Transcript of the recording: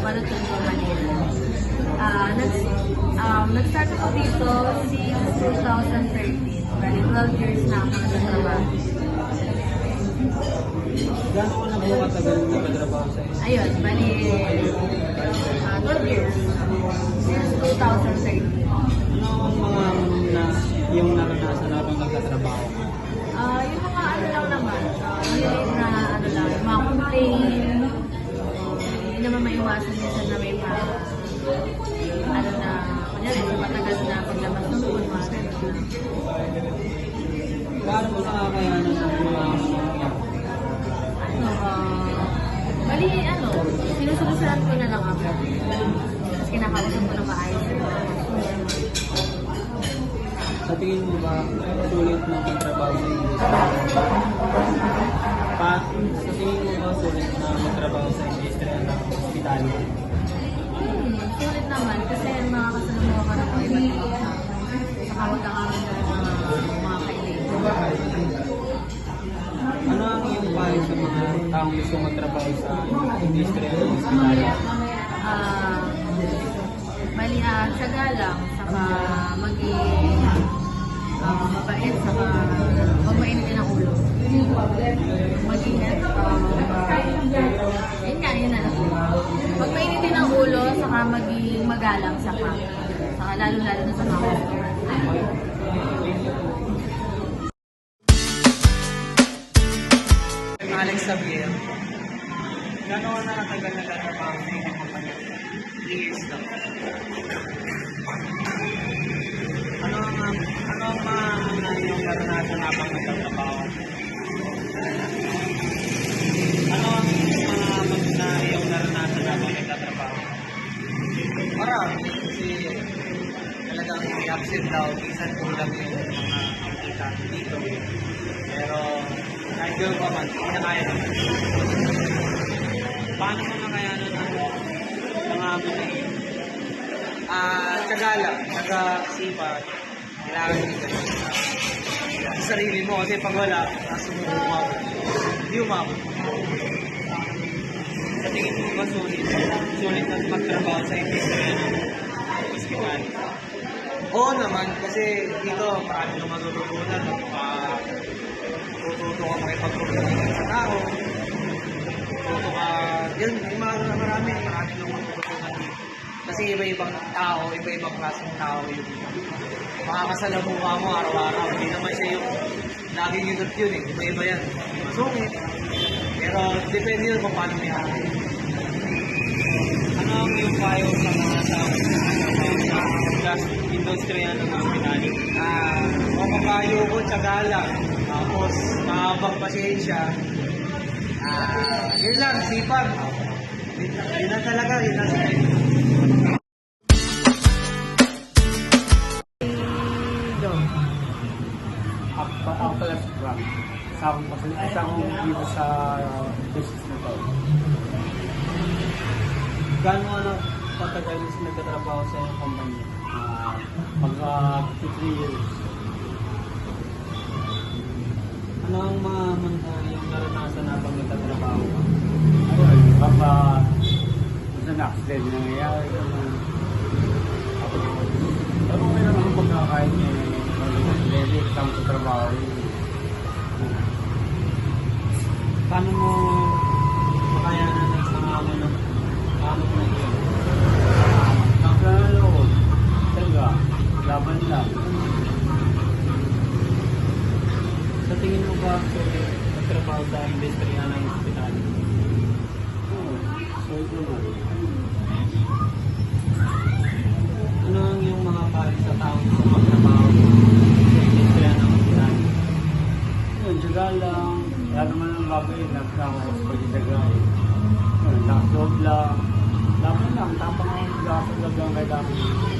Malutungo, Manila. Nag-start ako dito since 2013. Bali, 12 years na ako nagtatrabaho. Gano'n ko na po katagal na nagtatrabaho sa inyo? Ayun, bali, 12 years. Since 2013. Ano ang mga yung naranasan na habang nagtatrabaho? Yung mga ano lang naman, yung na ano lang, yung mga complain, hindi naman maiwasan minsan na may mga ano na, kunyari, sa matagal na paglabas ng food, mga ganun. Paano mo nakakayanan ng mga Bali, sinusunod ko na lang ako. Tapos kinakausap ko na maayos. sa tingin mo ba sulit na magtrabaho sa inyo? Sa tingin mo ba sulit na magtrabaho sa industriya ng hospital? Sulit naman kasi makakasalunod ka na po iba't ibang tao. Saka magkakaroon ng mga kaibigan. Ano ang iyong payo sa mga taong gusto magtrabaho sa industriya ng hospital? Bali, tsaga lang, saka maging mabait, saka huwag mainitin ang ulo. Mag-ingat. Yun na. Huwag mainitin ang ulo, saka maging magalang, saka lalo-lalo na sa mga customer. Alex Xavier, gano'n na natagal na nagtatrabaho sa inyong kumpanya? 3 years na. Ano ang mga iyong naranasan habang nagtatrabaho? Ano ang mga iyong naranasan habang nagtatrabaho? Marami, kasi talagang may ups and downs, minsan kulang yung mga kita dito. Pero kahit gawin pa man, kinakaya naman. Paano mo nakayanan ng mga abunay? Tsaga lang, tsaga-sipag. Kailangan mo ito sa sarili mo kasi pag wala, nasumunod umabot. Hindi umabot. Sa tingin mo ba sulit na magtrabaho sa industriya ng hospital? Oo naman, kasi dito marami kang matututunan. Tututo ka makipag-communicate sa tao. Tututo ka, yun, marami kang matututunan dito. Kasi iba-ibang tao, iba-ibang klaseng tao yung makakasalamuha mo araw-araw. Hindi naman siya yung laging yunot yun eh. Iba-iba yan. Masungit. Pero depende yun kung paano may hati. Ano ang yung payo sa mga tao sa industriya ng hospitality? Ang papayo ko, tsaga lang. Tapos, mahabang pasensya. Yun lang, sipag. Yun lang talaga, yun lang sa kayo. Ako pala si Frank. Isa akong dito sa business na to. Gano'n na patagal na nagtatrabaho sa iyong kumpanya? Mga 3 years. Ano ang mga yung naranasan habang nagtatrabaho ka? Ayun, baka isang accident na nangyayari. Pero may naman ang pagkakain niya. Lady, kasama sa trabaho. Paano mo makayanan ng mga amok na yun? Ang kalalood, talaga, laban lang. Sa tingin mo ba magtrabaho sa industriya ng hospital? So ito na. Ano ang yung mga payo sa taong sa magtrabaho sa industriya ng hospital? Yun, tsaga lang. Kaya naman ang bagay, nagkakos pag-isaga. Yun, nakasoob lang. Laban lang, tapang ang gasag lang kailangan.